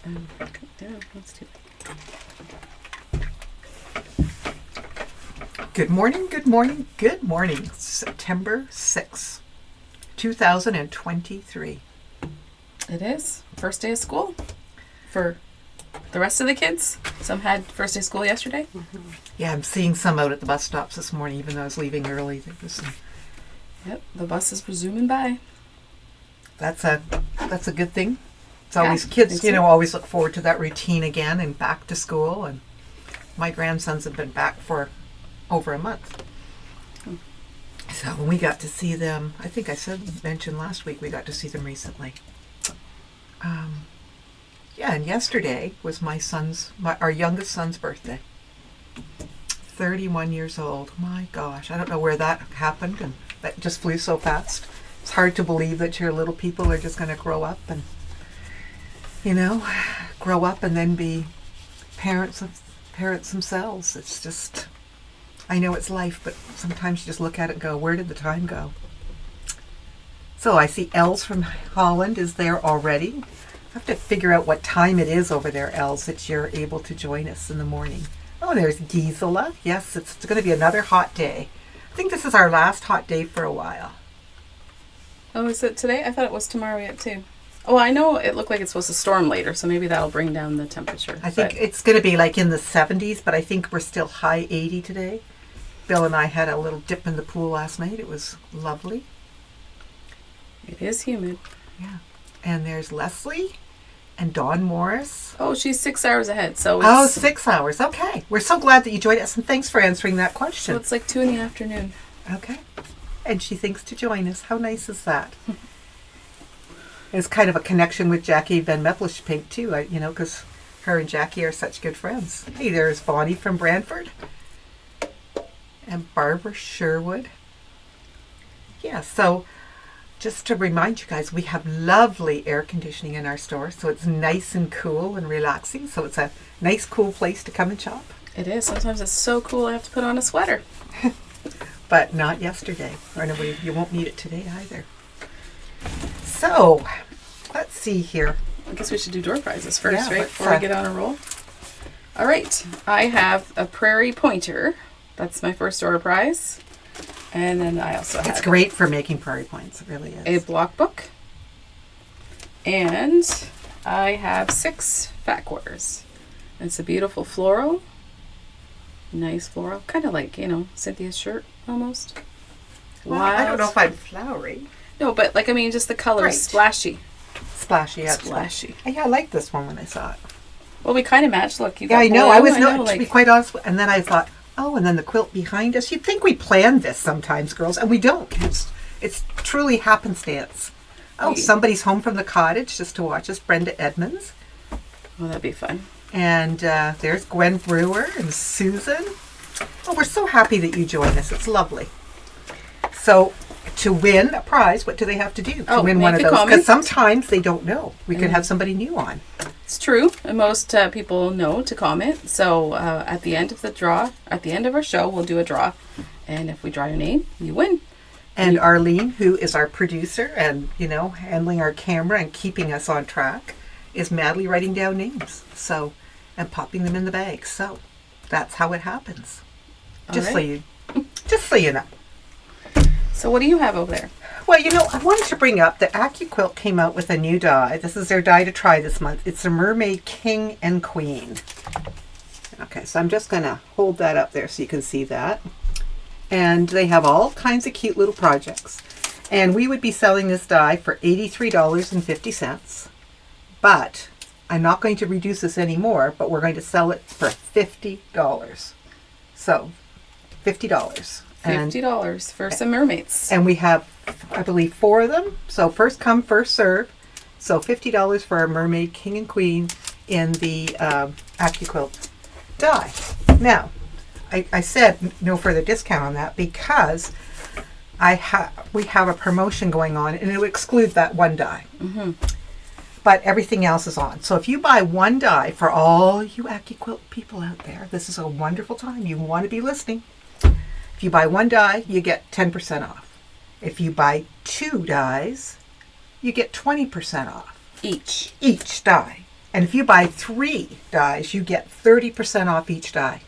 Yeah, that's too Good morning, good morning, good morning. September 6th, 2023. It is. First day of school for the rest of the kids. Some had first day of school yesterday. Yeah, I'm seeing some out at the bus stops this morning, even though I was leaving early. There was some, Yep, the bus is resuming by. that's a good thing. It's Yeah, always I kids, think so. always look forward to that routine again and back to school. And my grandsons have been back for over a month. So when we got to see them, I think I mentioned last week, we got to see them recently. Yeah, and yesterday was our youngest son's birthday. 31 years old. My gosh, I don't know where that happened, and that just flew so fast. It's hard to believe that your little people are just going to grow up and, grow up and then be parents themselves. It's just, I know it's life, but sometimes you just look at it and go, where did the time go? So I see Els from Holland is there already. I have to figure out what time it is over there, Els, that you're able to join us in the morning. Oh, there's Gisela. Yes, it's going to be another hot day. I think this is our last hot day for a while. Oh, is it today? I thought it was tomorrow yet too. Oh, I know it looked like it's supposed to storm later, so maybe that'll bring down the temperature. I think it's going to be like in the 70s, but I think we're still high 80 today. Bill and I had a little dip in the pool last night. It was lovely. It is humid. Yeah. And there's Leslie and Dawn Morris. Oh, she's 6 hours ahead, so it's... 6 hours. Okay. We're so glad that you joined us, and thanks for answering that question. So it's like 2 in the afternoon. Okay. And she thinks to join us. How nice is that? It's kind of a connection with Jackie Van Mepelish-Pink, too, because her and Jackie are such good friends. Hey, there's Bonnie from Brantford. And Barbara Sherwood. Yeah, so just to remind you guys, we have lovely air conditioning in our store, so it's nice and cool and relaxing. So it's a nice, cool place to come and shop. It is. Sometimes it's so cool I have to put on a sweater. But not yesterday. Or no, you won't need it today either. So, let's see here. I guess we should do door prizes first, Yeah, right? Before we get on a roll. All right. I have a prairie pointer. That's my first door prize. And then I also have... It's great for making prairie points. It really is. A block book. And I have 6 fat quarters. It's a beautiful floral. Nice floral. Kind of like, Cynthia's shirt almost. Well, I don't know if I'm flowery. No, but just the color is splashy. Splashy, yeah. Splashy. Yeah, I liked this one when I saw it. Well, we kind of matched. Look, you got I know. blue, I was to be quite honest. And then I thought, and then the quilt behind us. You'd think we planned this sometimes, girls, and we don't. It's truly happenstance. Oh, somebody's home from the cottage just to watch us, Brenda Edmonds. Well, that'd be fun. And there's Gwen Brewer and Susan. Oh, we're so happy that you joined us. It's lovely. So, to win a prize, what do they have to do to win one of those? Because sometimes they don't know. We could have somebody new on. It's true. And most people know to comment. So at the end of the draw, at the end of our show, we'll do a draw. And if we draw your name, you win. And Arlene, who is our producer and, handling our camera and keeping us on track, is madly writing down names. So, and popping them in the bag. So, that's how it happens. Just so you know. So what do you have over there? Well, I wanted to bring up that AccuQuilt came out with a new die. This is their die to try this month. It's a Mermaid King and Queen. Okay, so I'm just going to hold that up there so you can see that. And they have all kinds of cute little projects. And we would be selling this die for $83.50. But I'm not going to reduce this anymore, but we're going to sell it for $50. So, $50. $50 for some mermaids. And we have, I believe, 4 of them. So first come, first serve. So $50 for our Mermaid King and Queen in the AccuQuilt die. Now, I said no further discount on that because we have a promotion going on, and it will exclude that one die. Mm-hmm. But everything else is on. So if you buy one die, for all you AccuQuilt people out there, this is a wonderful time. You want to be listening. If you buy one die, you get 10% off. If you buy 2 dies, you get 20% off. Each die. And if you buy 3 dies, you get 30% off each die.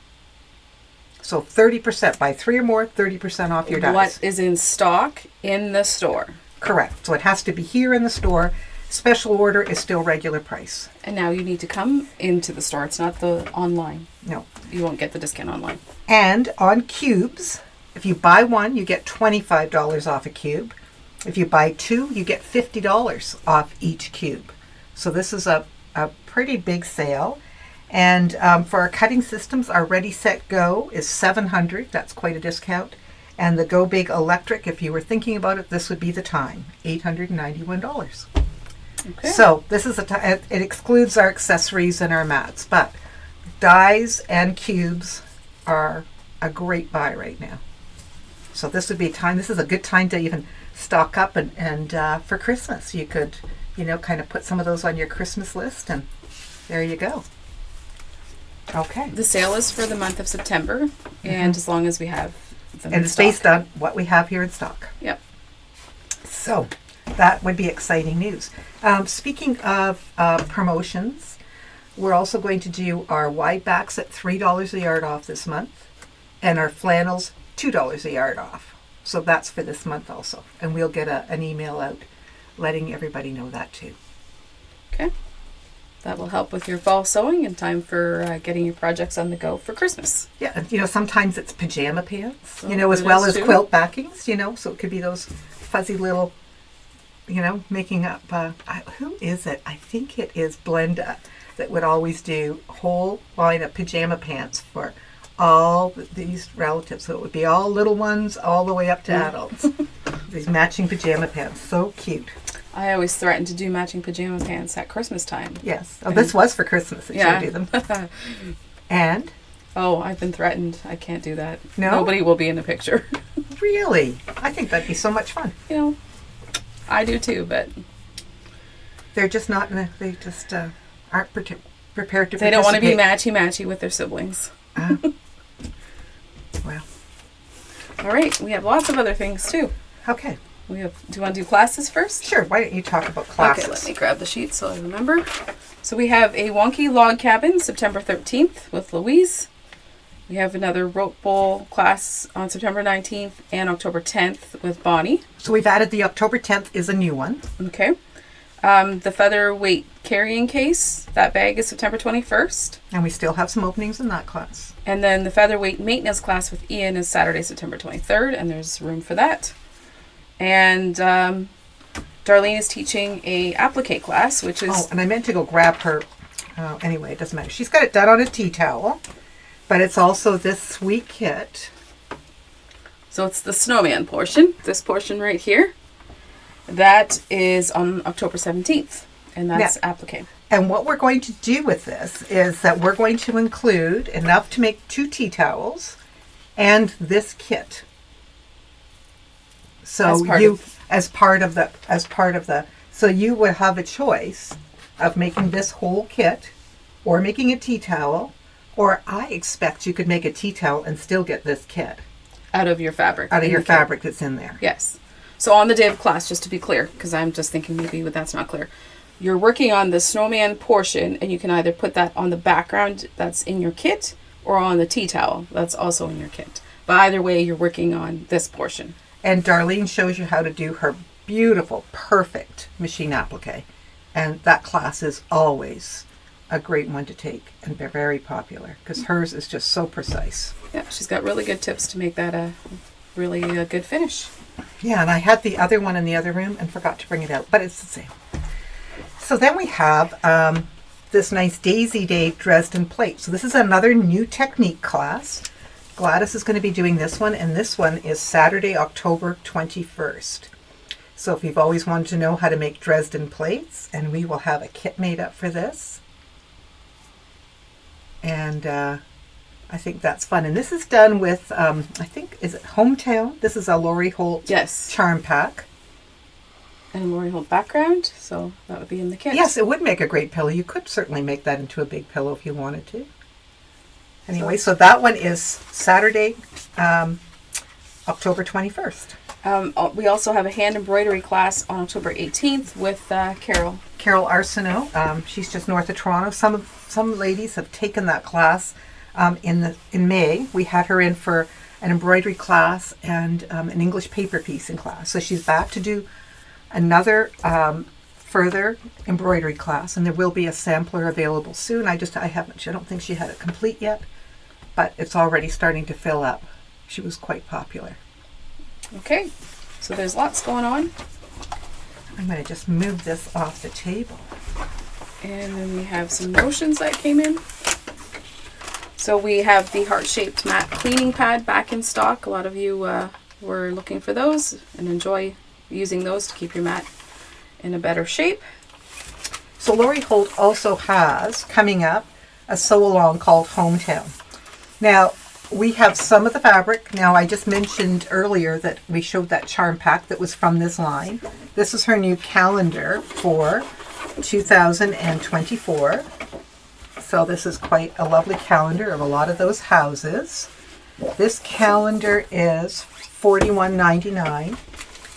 So 30%, buy 3 or more, 30% off your dies. What is in stock in the store. Correct. So it has to be here in the store. Special order is still regular price. And now you need to come into the store. It's not the online. No. You won't get the discount online. And on cubes, if you buy one, you get $25 off a cube. If you buy 2, you get $50 off each cube. So this is a pretty big sale. And for our cutting systems, our Ready, Set, Go is $700. That's quite a discount. And the Go Big Electric, if you were thinking about it, this would be the time, $891. Okay. So this is it excludes our accessories and our mats, but dies and cubes are a great buy right now. So this would be a time. This is a good time to even stock up and for Christmas you could, kind of put some of those on your Christmas list, and there you go. Okay. The sale is for the month of September, and as long as we have them And in it's stock. based on what we have here in stock. Yep. So that would be exciting news. Speaking of promotions, we're also going to do our wide backs at $3 a yard off this month, and our flannels $2 a yard off. So that's for this month also. And we'll get an email out letting everybody know that too. Okay. That will help with your fall sewing in time for getting your projects on the go for Christmas. Yeah, and, sometimes it's pajama pants, Oh, as it well is as too. quilt backings, so it could be those fuzzy little, making up, who is it? I think it is Blenda that would always do a whole line of pajama pants for all these relatives. So it would be all little ones all the way up to adults. These matching pajama pants, so cute. I always threaten to do matching pajama pants at Christmas time. Yes. Oh, this was for Christmas that Yeah. you do them. And? Oh, I've been threatened. I can't do that. No? Nobody will be in the picture. Really? I think that'd be so much fun. I do too, but They're just not, they just aren't prepared to they don't want to be participate. matchy-matchy with their siblings. Well, All right, we have lots of other things too. okay. Do you want to do classes first? Sure, why don't you talk about classes? Okay, let me grab the sheet so I remember. So we have a wonky log cabin, September 13th with Louise. We have another rope bowl class on September 19th and October 10th with Bonnie. So we've added the October 10th is a new one. Okay. The featherweight carrying case, that bag is September 21st. And we still have some openings in that class. And then the featherweight maintenance class with Ian is Saturday, September 23rd, and there's room for that. And Darlene is teaching a applique class, which is... Oh, and I meant to go grab her. Anyway, it doesn't matter. She's got it done on a tea towel, but it's also this sweet kit. So it's the snowman portion, this portion right here. That is on October 17th, and that's applique. And what we're going to do with this is that we're going to include enough to make 2 tea towels and this kit. So as part of the so you would have a choice of making this whole kit or making a tea towel, or I expect you could make a tea towel and still get this kit Out of your fabric. out of in your the kit. fabric that's in there. Yes. So on the day of class, just to be clear, because I'm just thinking maybe that's not clear, you're working on the snowman portion, and you can either put that on the background that's in your kit or on the tea towel that's also in your kit. But either way, you're working on this portion. And Darlene shows you how to do her beautiful, perfect machine applique. And that class is always a great one to take, and they're very popular because hers is just so precise. Yeah, she's got really good tips to make that a really good finish. Yeah, and I had the other one in the other room and forgot to bring it out, but it's the same. So then we have this nice Daisy Day Dresden plate. So this is another new technique class. Gladys is going to be doing this one, and this one is Saturday, October 21st. So if you've always wanted to know how to make Dresden plates, and we will have a kit made up for this. And I think that's fun. And this is done with, I think, is it Hometown? This is a Lori Holt charm pack. And Lori Holt background, so that would be in the kit. Yes, it would make a great pillow. You could certainly make that into a big pillow if you wanted to. Anyway, so that one is Saturday, October 21st. We also have a hand embroidery class on October 18th with Carol. Carol Arsenault. She's just north of Toronto. Some ladies have taken that class in May. We had her in for an embroidery class and an English paper piecing class. So she's back to do another further embroidery class, and there will be a sampler available soon. I don't think she had it complete yet, but it's already starting to fill up. She was quite popular. Okay, so there's lots going on. I'm going to just move this off the table. And then we have some notions that came in. So we have the heart-shaped matte cleaning pad back in stock. A lot of you were looking for those and enjoy using those to keep your mat in a better shape. So Lori Holt also has, coming up, a sew-along called Hometown. Now, we have some of the fabric. Now, I just mentioned earlier that we showed that charm pack that was from this line. This is her new calendar for 2024. So this is quite a lovely calendar of a lot of those houses. This calendar is $41.99.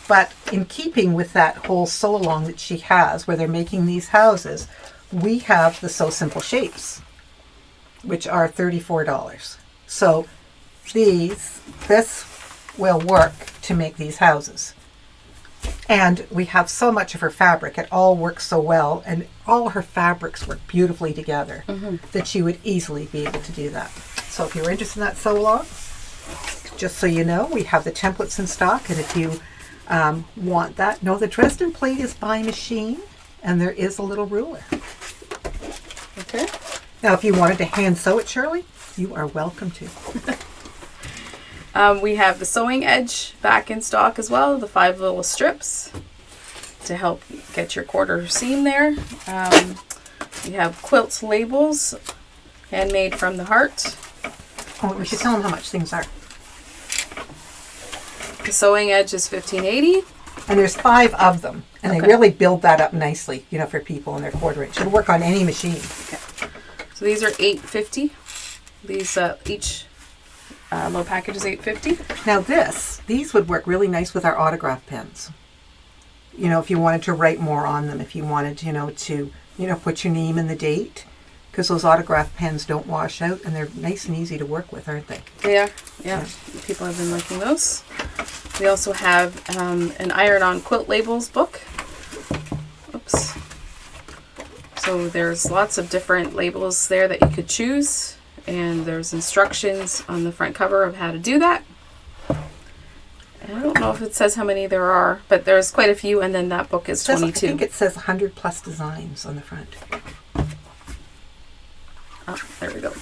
But in keeping with that whole sew-along that she has, where they're making these houses, we have the Sew Simple Shapes, which are $34. So this will work to make these houses. And we have so much of her fabric. It all works so well, and all her fabrics work beautifully together that you would easily be able to do that. So if you're interested in that sew-along, just so you know, we have the templates in stock, and if you want that, no, the Dresden plate is by machine, and there is a little ruler. Okay. Now, if you wanted to hand sew it, Shirley, you are welcome to. We have the sewing edge back in stock as well, the 5 little strips to help get your quarter seam there. We have quilt labels, handmade from the heart. Oh, we should tell them how much things are. The sewing edge is $15.80. And there's 5 of them, and they really build that up nicely, you know, for people in their quarter inch. It'll work on any machine. Okay. So these are $8.50. These each low package is $8.50. Now these would work really nice with our autograph pens. You know, if you wanted to write more on them, if you wanted, to put your name and the date, because those autograph pens don't wash out, and they're nice and easy to work with, aren't they? Yeah. People have been liking those. We also have an iron-on quilt labels book. Oops. So there's lots of different labels there that you could choose, and there's instructions on the front cover of how to do that. And I don't know if it says how many there are, but there's quite a few, and then that book is 22. I think it says 100 plus designs on the front. Oh, there we go.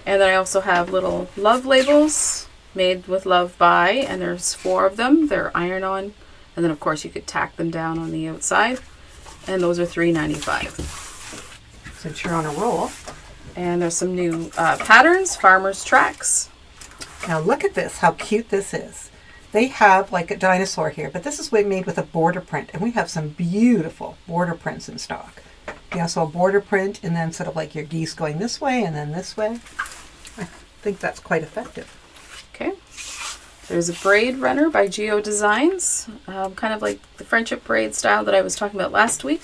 And then I also have little love labels made with love by, and there's 4 of them. They're iron-on, and then of course you could tack them down on the outside, and those are $3.95. Since you're on a roll. And there's some new patterns, farmer's tracks. Now look at this, how cute this is. They have like a dinosaur here, but this is made with a border print, and we have some beautiful border prints in stock. Yeah, so a border print, and then sort of like your geese going this way and then this way. I think that's quite effective. Okay. There's a braid runner by Geo Designs, kind of like the friendship braid style that I was talking about last week.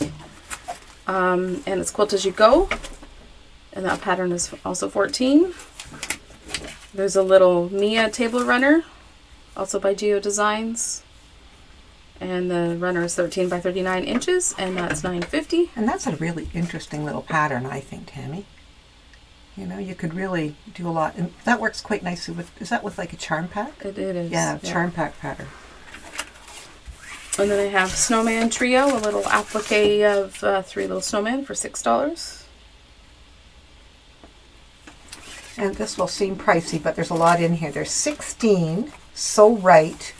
And it's quilt as you go. And that pattern is also 14. There's a little Mia table runner, also by Geo Designs. And the runner is 13 by 39 inches, and that's $9.50. And that's a really interesting little pattern, I think, Tammy. You know, you could really do a lot. And that works quite nicely with, is that with like a charm pack? It is. Yeah, charm pack pattern. And then I have Snowman Trio, a little applique of 3 little snowmen for $6. And this will seem pricey, but there's a lot in here. There's 16 Sew Right.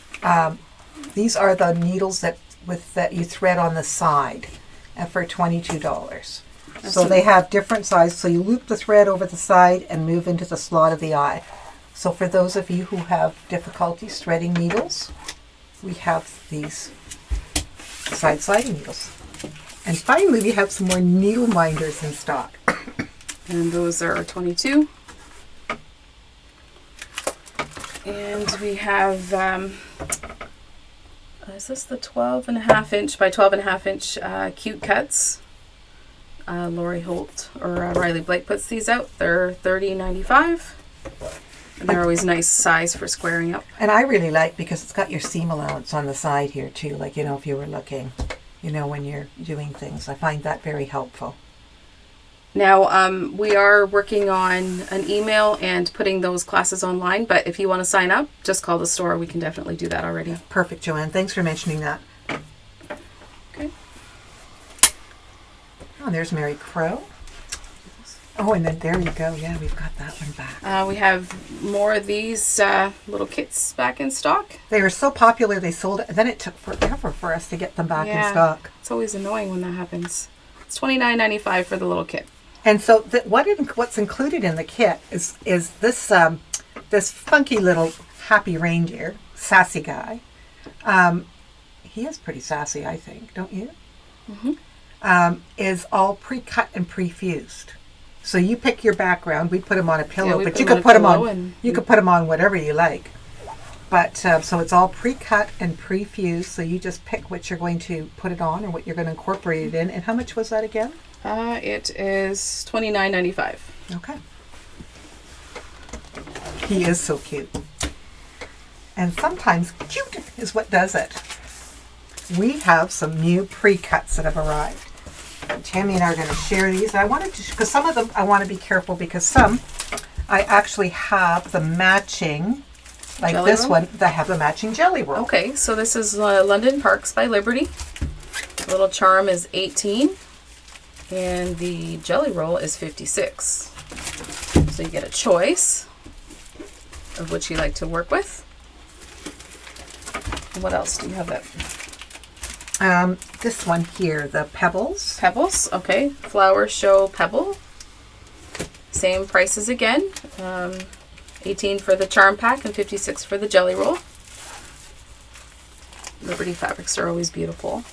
These are the needles that you thread on the side, and for $22. So they have different sizes. So you loop the thread over the side and move into the slot of the eye. So for those of you who have difficulties threading needles, we have these side sliding needles. And finally, we have some more needle minders in stock. And those are $22. And we have, is this the 12.5 inch by 12.5 inch cute cuts? Lori Holt or Riley Blake puts these out. They're $30.95. And they're always nice size for squaring up. And I really like because it's got your seam allowance on the side here too. Like, you know, if you were looking, you know, when you're doing things. I find that very helpful. Now, we are working on an email and putting those classes online, but if you want to sign up, just call the store. We can definitely do that already. Perfect, Joanne. Thanks for mentioning that. Okay. Oh, there's Mary Crow. Oh, and then there you go. Yeah, we've got that one back. We have more of these little kits back in stock. They were so popular, they sold it. And then it took forever for us to get them back in stock. It's always annoying when that happens. It's $29.95 for the little kit. And so what's included in the kit is this this funky little happy reindeer, sassy guy. He is pretty sassy, I think, don't you? Mm-hmm. Is all pre-cut and pre-fused. So you pick your background. We put him on a pillow, Yeah, but you could put him on. You could put him on whatever you like. But so it's all pre-cut and pre-fused. So you just pick what you're going to put it on or what you're going to incorporate it in. And how much was that again? It is $29.95. Okay. He is so cute. And sometimes cute is what does it. We have some new pre-cuts that have arrived. Tammy and I are going to share these. And I wanted to, because some of them I want to be careful because some I actually have the matching, like Jelly this roll? one, that have the matching jelly roll. Okay, so this is London Parks by Liberty. The little charm is 18 and the jelly roll is 56. So you get a choice of which you like to work with. What else do you have that? This one here, the Pebbles. Pebbles, okay. Flower Show Pebble. Same prices again. 18 for the charm pack and 56 for the jelly roll. Liberty fabrics are always beautiful.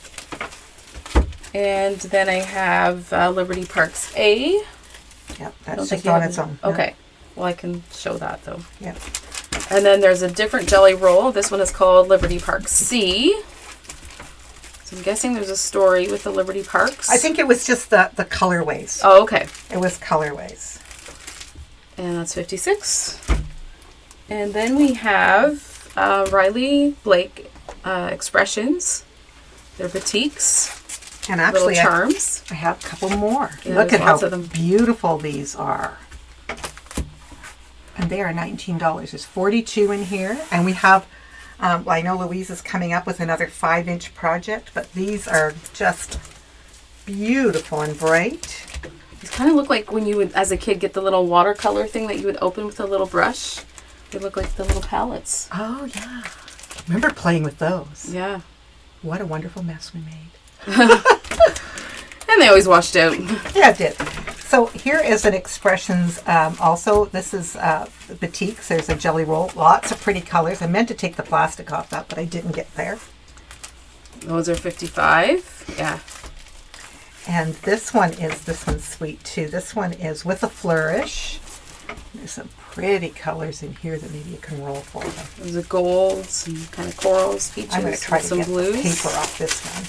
And then I have Liberty Parks A. Yep, I that's don't just think you on have its it. own. Okay. Well, I can show that though. Yep. And then there's a different jelly roll. This one is called Liberty Parks C. So I'm guessing there's a story with the Liberty Parks. I think it was just the colorways. Oh, okay. It was colorways. And that's 56. And then we have Riley Blake Expressions. They're batiks. And actually, little charms. I have a couple more. Yeah, Look at there's how lots of them. beautiful these are. And they are $19. There's 42 in here. And we have, well, I know Louise is coming up with another 5-inch project, but these are just beautiful and bright. These kind of look like when you would, as a kid, get the little watercolor thing that you would open with a little brush. They look like the little palettes. Oh, yeah. Remember playing with those. Yeah. What a wonderful mess we made. And they always washed out. Yeah, it did. So here is an Expressions. Also, this is batiks. There's a jelly roll. Lots of pretty colors. I meant to take the plastic off that, but I didn't get there. Those are 55. Yeah. And this one's sweet too. This one is with a flourish. There's some pretty colors in here that maybe you can roll for them. There's a gold, some kind of corals, peaches, I'm going to try and to some get blues. the paper off this one.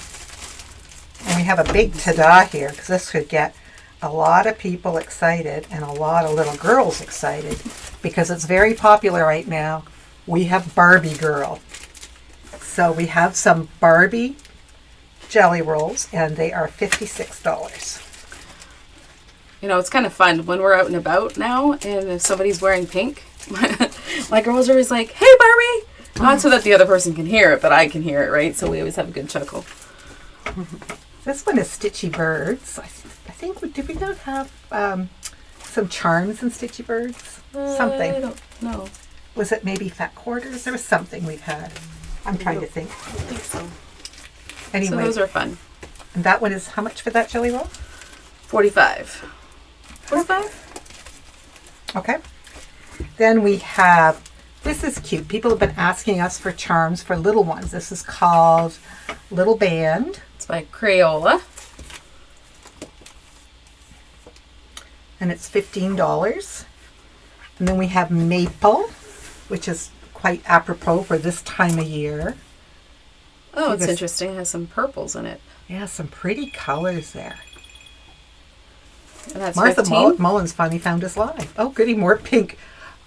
And we have a big ta-da here because this could get a lot of people excited and a lot of little girls excited because it's very popular right now. We have Barbie Girl. So we have some Barbie jelly rolls and they are $56. You know, it's kind of fun when we're out and about now and if somebody's wearing pink, my girls are always like, hey Barbie! Not so that the other person can hear it, but I can hear it, right? So we always have a good chuckle. This one is Stitchy Birds. I think, did we not have some charms in Stitchy Birds? Something. I don't know. Was it maybe Fat Quarters? There was something we've had. I'm trying to think. I think so. Anyway. So those are fun. And that one is how much for that jelly roll? 45. 45? Okay. Then we have, this is cute. People have been asking us for charms for little ones. This is called Little Band. It's by Crayola. And it's $15. And then we have Maple, which is quite apropos for this time of year. Oh, See it's this- interesting. It has some purples in it. Yeah, some pretty colors there. And that's Martha 15. Mullins finally found us live. Oh, goody, more pink.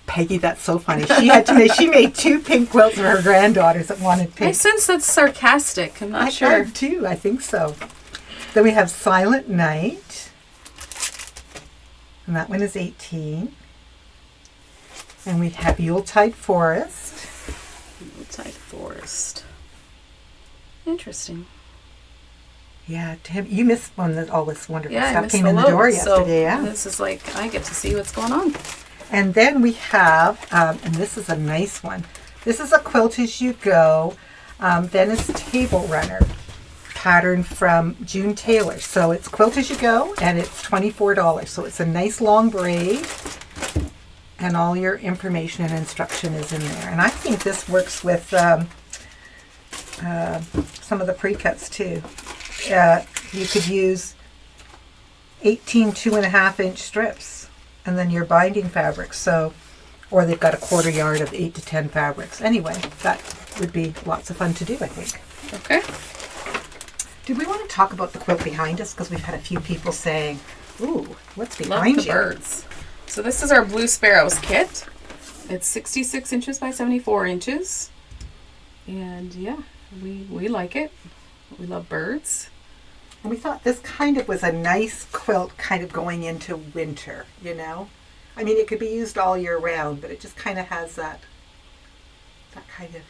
Peggy, that's so funny. She made 2 pink quilts for her granddaughters that wanted I pink. sense that's sarcastic. I'm not sure. I do. I think so. Then we have Silent Night. And that one is 18. And we have Yuletide Forest. Yuletide Forest. Interesting. Yeah, Tim, you missed one that all this wonderful Yeah, I stuff missed came the in the load, door so yesterday. Yeah. this is like, I get to see what's going on. And then we have, and this is a nice one. This is a Quilt As You Go Venice Table Runner pattern from June Taylor. So it's Quilt As You Go, and it's $24. So it's a nice long braid, and all your information and instruction is in there. And I think this works with some of the pre-cuts too. You could use 18 2.5-inch strips, and then your binding fabrics. So, or they've got a 1/4 yard of 8 to 10 fabrics. Anyway, that would be lots of fun to do, I think. Okay. Do we want to talk about the quilt behind us? Because we've had a few people saying, ooh, what's Love behind the you? birds. So this is our Blue Sparrows kit. It's 66 inches by 74 inches. And yeah, we like it. We love birds. And we thought this kind of was a nice quilt kind of going into winter, you know? I mean, it could be used all year round, but it just kind of has that kind of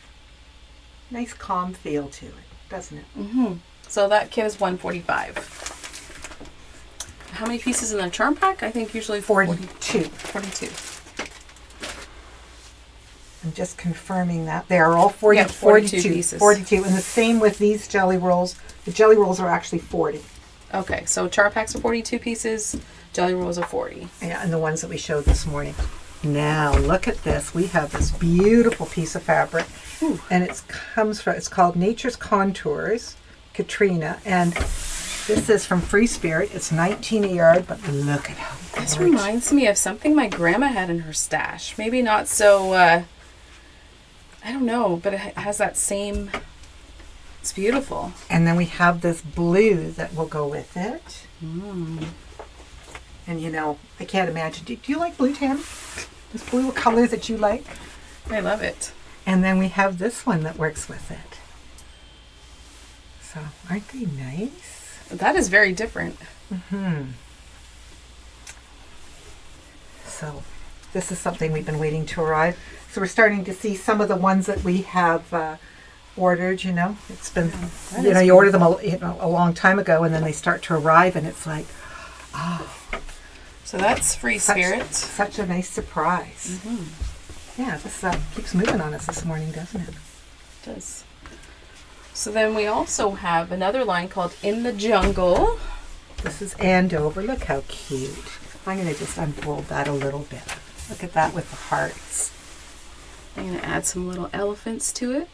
nice calm feel to it, doesn't it? Mm-hmm. So that kit is $145. How many pieces in the charm pack? I think usually 42. 42. I'm just confirming that. They are all 40, Yeah, 42 pieces. 42. And the same with these jelly rolls. The jelly rolls are actually 40. Okay, so charm packs are 42 pieces. Jelly rolls are 40. Yeah, and the ones that we showed this morning. Now, look at this. We have this beautiful piece of fabric. Ooh. And it's called Nature's Contours, Katrina. And this is from Free Spirit. It's 19 a yard, but look at how This gorgeous. reminds me of something my grandma had in her stash. Maybe not so, I don't know, but it has that same, it's beautiful. And then we have this blue that will go with it. Mm. And you know, I can't imagine. Do you like blue, Tammy? This blue color that you like? I love it. And then we have this one that works with it. So, aren't they nice? That is very different. So, this is something we've been waiting to arrive. So we're starting to see some of the ones that we have ordered, you know. It's been, that you know, is you order them a long time ago, and then they start to arrive, and it's like, So that's Free Spirit. such a nice surprise. Yeah, this keeps moving on us this morning, doesn't it? It does. So then we also have another line called In the Jungle. This is Andover. Look how cute. I'm going to just unfold that a little bit. Look at that with the hearts. I'm going to add some little elephants to it.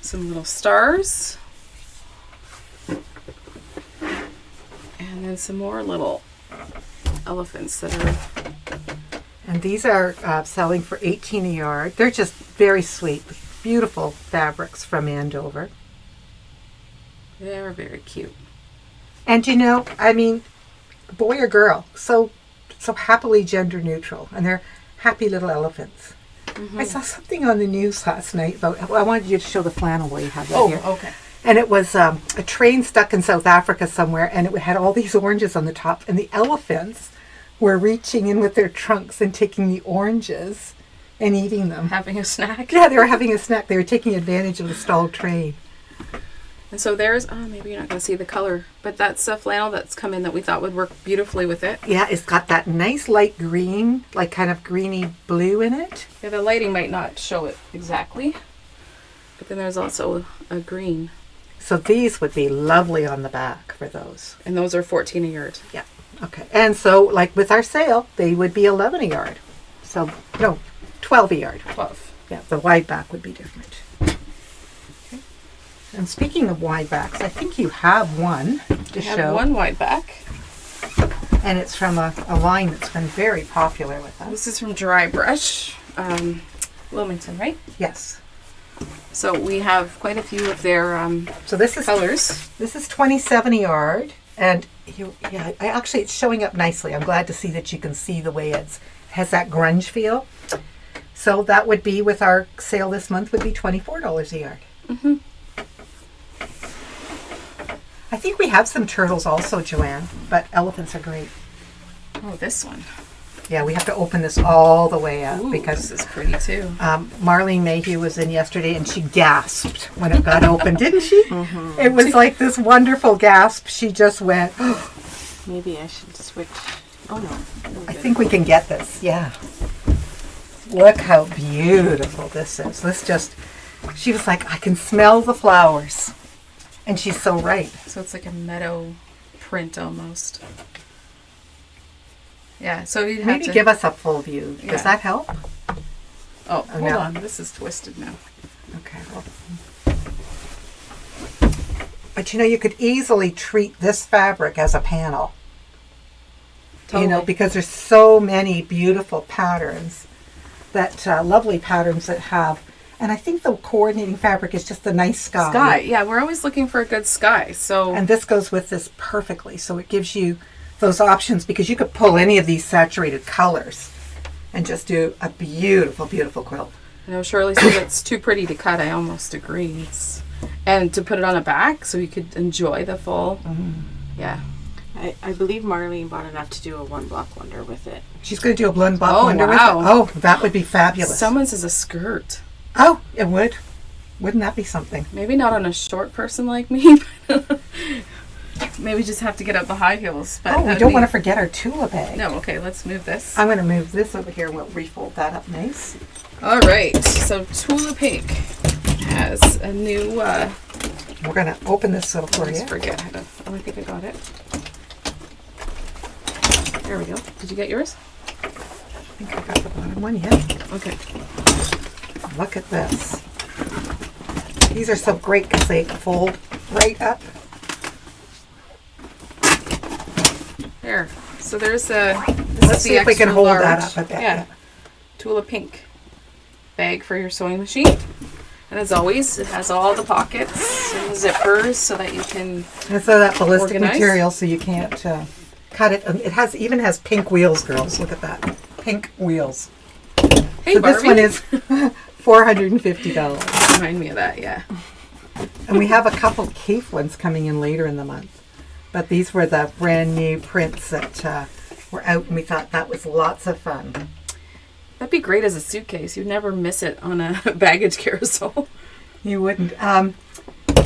Some little stars. And then some more little elephants that are... And these are selling for 18 a yard. They're just very sweet, beautiful fabrics from Andover. They're very cute. And you know, I mean, boy or girl, so happily gender neutral, and they're happy little elephants. I saw something on the news last night about. I wanted you to show the flannel while you have that here. okay. And it was a train stuck in South Africa somewhere, and it had all these oranges on the top, and the elephants were reaching in with their trunks and taking the oranges and eating them. Having a snack. Yeah, they were having a snack. They were taking advantage of the stalled train. And so there's, maybe you're not going to see the color, but that's a flannel that's come in that we thought would work beautifully with it. Yeah, it's got that nice light green, like kind of greeny blue in it. Yeah, the lighting might not show it exactly, but then there's also a green. So these would be lovely on the back for those. And those are 14 a yard. Yeah, okay. And so, like with our sale, they would be 11 a yard. So, no, 12 a yard. 12. Yeah, the wide back would be different. And speaking of wide backs, I think you have one to I have show. one wide back. And it's from a line that's been very popular with us. This is from Dry Brush, Wilmington, right? Yes. So we have quite a few of their So this is colors. This is 27 a yard, and actually it's showing up nicely. I'm glad to see that you can see the way it has that grunge feel. So that would be, with our sale this month, would be $24 a yard. Mm-hmm. I think we have some turtles also, Joanne, but elephants are great. Oh, this one. Yeah, we have to open this all the way up. Ooh, because this is pretty too. Marlene Mayhew was in yesterday and she gasped when it got open, didn't she? Mm-hmm. It was like this wonderful gasp. She just went, Maybe I should switch. Oh no. I think we can get this. Yeah. Look how beautiful this is. She was like, I can smell the flowers. And she's so right. So it's like a meadow print almost. Yeah, so you'd have Maybe to give us a full view. Yeah. Does that help? Oh, hold no. on. This is twisted now. Okay. Well. But you could easily treat this fabric as a panel. Totally. Because there's so many beautiful patterns, lovely patterns that have, and I think the coordinating fabric is just a nice sky. Sky. Yeah, we're always looking for a good sky. So And this goes with this perfectly. So it gives you those options, because you could pull any of these saturated colors and just do a beautiful, beautiful quilt. Shirley said it's too pretty to cut. I almost agree. And to put it on a back so you could enjoy the full. Yeah. I believe Marlene bought enough to do a one block wonder with it. She's going to do a blend block Oh, wonder wow. with it. Oh, that would be fabulous. Someone says a skirt. Oh, it would. Wouldn't that be something? Maybe not on a short person like me. But maybe just have to get up the high heels. But We don't want to forget our Tula bag. No, okay, let's move this. I'm going to move this over here and we'll refold that up nice. All right, so Tula Pink has a new, We're going to open this up I for always you. forget how to, I think I got it. There we go. Did you get yours? I think I got the bottom one, yeah. Okay. Look at this. These are so great because they fold right up. There. So there's a, Let's see if we can extra hold large. that up a bit. Yeah. Tula Pink bag for your sewing machine. And as always, it has all the pockets and the zippers so that you can, And so that ballistic Organize. material so you can't cut it. It even has pink wheels, girls. Look at that. Pink wheels. hey So Barbie. this one is $450. Remind me of that, yeah. And we have a couple Cape ones coming in later in the month. But these were the brand new prints that were out, and we thought that was lots of fun. That'd be great as a suitcase. You'd never miss it on a baggage carousel. You wouldn't.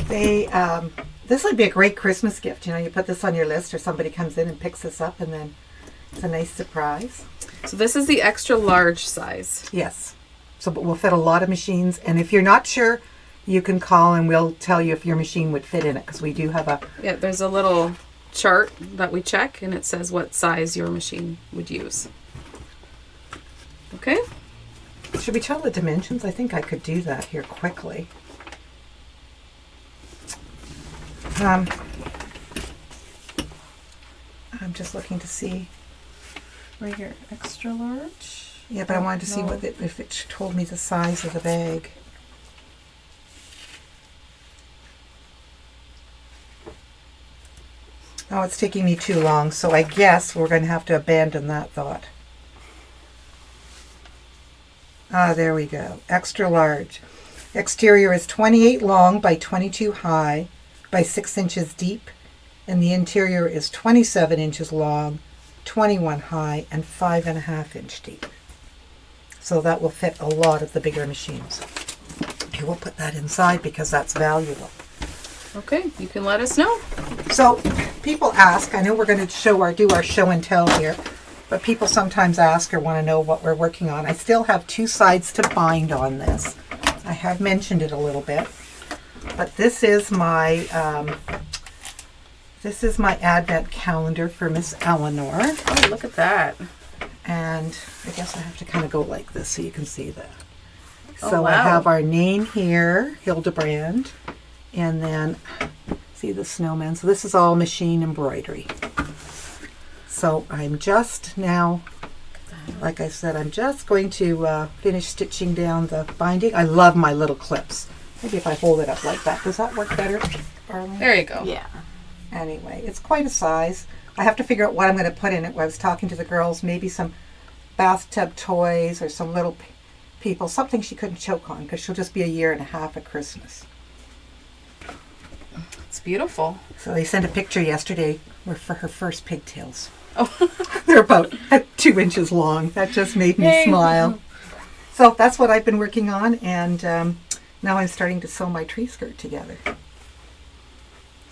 This would be a great Christmas gift. You put this on your list, or somebody comes in and picks this up, and then it's a nice surprise. So this is the extra large size. Yes. So, but we'll fit a lot of machines, and if you're not sure, you can call and we'll tell you if your machine would fit in it, because we do have a. Yeah, there's a little chart that we check, and it says what size your machine would use. Okay. Should we tell the dimensions? I think I could do that here quickly. I'm just looking to see. Right here, extra large. Yeah, but I wanted to see No. if it told me the size of the bag. Oh, it's taking me too long, so I guess we're going to have to abandon that thought. Ah, there we go. Extra large. Exterior is 28 long by 22 high by 6 inches deep, and the interior is 27 inches long, 21 high, and 5.5 inch deep. So that will fit a lot of the bigger machines. Here, we'll put that inside because that's valuable. Okay, you can let us know. So people ask, I know we're going to do our show and tell here, but people sometimes ask or want to know what we're working on. I still have 2 sides to bind on this. I have mentioned it a little bit, but this is my advent calendar for Miss Eleanor. Oh, look at that. And I guess I have to kind of go like this so you can see that. Oh, So I wow. have our name here, Hildebrand, and then see the snowman. So this is all machine embroidery. So I'm just now, like I said, I'm just going to finish stitching down the binding. I love my little clips. Maybe if I hold it up like that, does that work better? There you go. Yeah. Anyway, it's quite a size. I have to figure out what I'm going to put in it. I was talking to the girls, maybe some bathtub toys or some little people, something she couldn't choke on because she'll just be 1.5 years at Christmas. It's beautiful. So they sent a picture yesterday for her first pigtails. Oh. They're about 2 inches long. That just made me Yay. smile. So that's what I've been working on, and now I'm starting to sew my tree skirt together.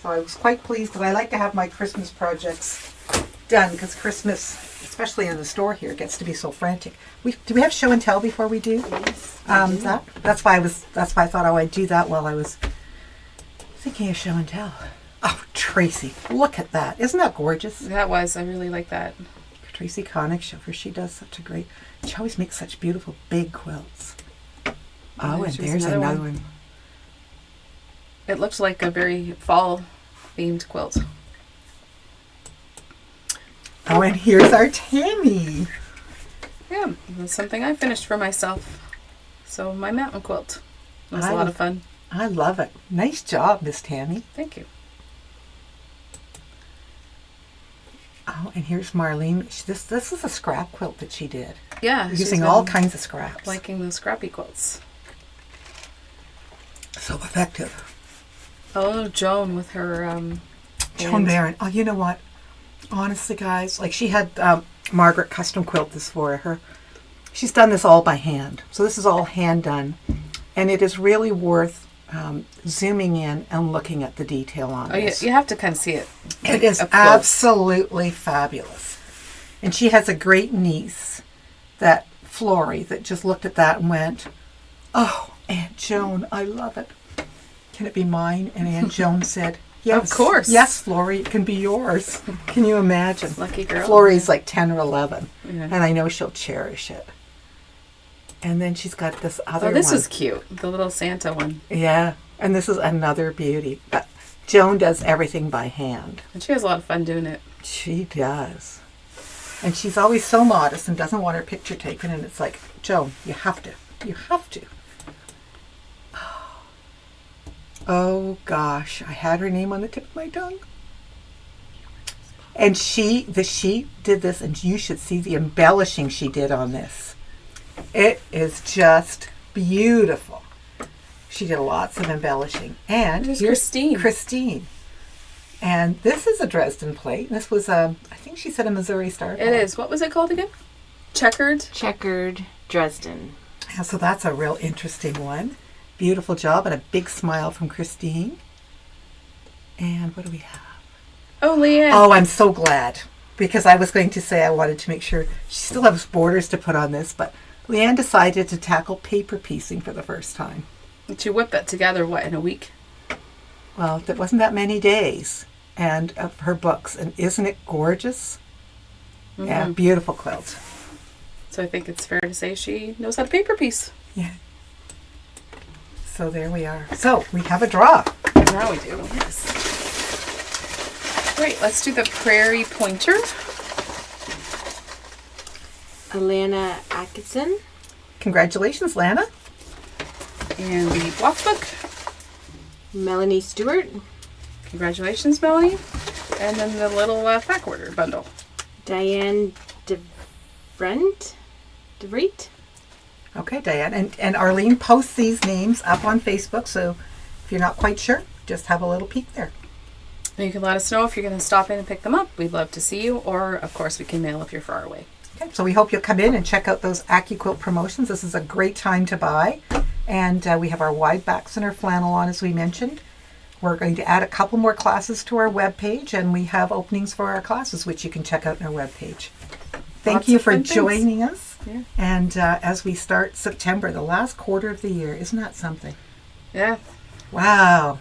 So I was quite pleased because I like to have my Christmas projects done because Christmas, especially in the store here, gets to be so frantic. Do we have show and tell before we do? Yes. That's why I thought, oh, I'd do that while I was thinking of show and tell. Oh, Tracy, look at that. Isn't that gorgeous? I really like that. Tracy Connick, show her. She does such a great, she always makes such beautiful big quilts. Oh, and there's another one. It looks like a very fall themed quilt. Oh, and here's our Tammy. Yeah, that's something I finished for myself. So my mountain quilt. It was a lot of fun. I love it. Nice job, Miss Tammy. Thank you. Oh, and here's Marlene. This is a scrap quilt that she did. Yeah. Using all kinds of scraps. Liking those scrappy quilts. So effective. Oh, Joan with her Joan Barron. Oh, you know what? Honestly, guys, like she had Margaret custom quilt this for her. She's done this all by hand. So this is all hand done. And it is really worth zooming in and looking at the detail on this. You have to kind of see it. It is absolutely fabulous. And she has a great niece, that Flory, that just looked at that and went, oh, Aunt Joan, I love it. Can it be mine? And Aunt Joan said, yes. Of course. Yes, Flory, it can be yours. Can you imagine? Lucky girl. Flory's like 10 or 11. Yeah. And I know she'll cherish it. And then she's got this other one. Oh, this is cute. The little Santa one. Yeah. And this is another beauty. But Joan does everything by hand. And she has a lot of fun doing it. She does. And she's always so modest and doesn't want her picture taken. And it's like, Joan, you have to. You have to. Oh, gosh. I had her name on the tip of my tongue. And she did this, and you should see the embellishing she did on this. It is just beautiful. She did lots of embellishing. And here's here's Christine. Christine. And this is a Dresden plate. This was, I think she said a Missouri Star. It is. What was it called again? Checkered Dresden. Yeah, so that's a real interesting one. Beautiful job and a big smile from Christine. And what do we have? Oh, Leanne. Oh, I'm so glad. Because I was going to say I wanted to make sure she still has borders to put on this, but Leanne decided to tackle paper piecing for the first time. Did you whip that together, in a week? Well, it wasn't that many days. And of her books. And isn't it gorgeous? Mm-hmm. Yeah, beautiful quilt. So I think it's fair to say she knows how to paper piece. Yeah. So there we are. So we have a draw. Now we do. Yes. Great. Let's do the Prairie Pointer. Alana Atkinson. Congratulations, Lana. And the block book. Melanie Stewart. Congratulations, Melanie. And then the little fact order bundle. Diane DeVriet. Okay, Diane. And Arlene posts these names up on Facebook, so if you're not quite sure, just have a little peek there. And you can let us know if you're going to stop in and pick them up. We'd love to see you, or of course we can mail if you're far away. Okay, so we hope you'll come in and check out those AccuQuilt promotions. This is a great time to buy. And we have our wide backs and our flannel on, as we mentioned. We're going to add a couple more classes to our webpage, and we have openings for our classes, which you can check out on our webpage. Thank you for joining us. Yeah. And as we start September, the last quarter of the year, isn't that something? Yeah. Wow.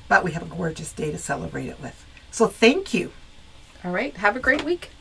But we have a gorgeous day to celebrate it with. So thank you. All right. Have a great week.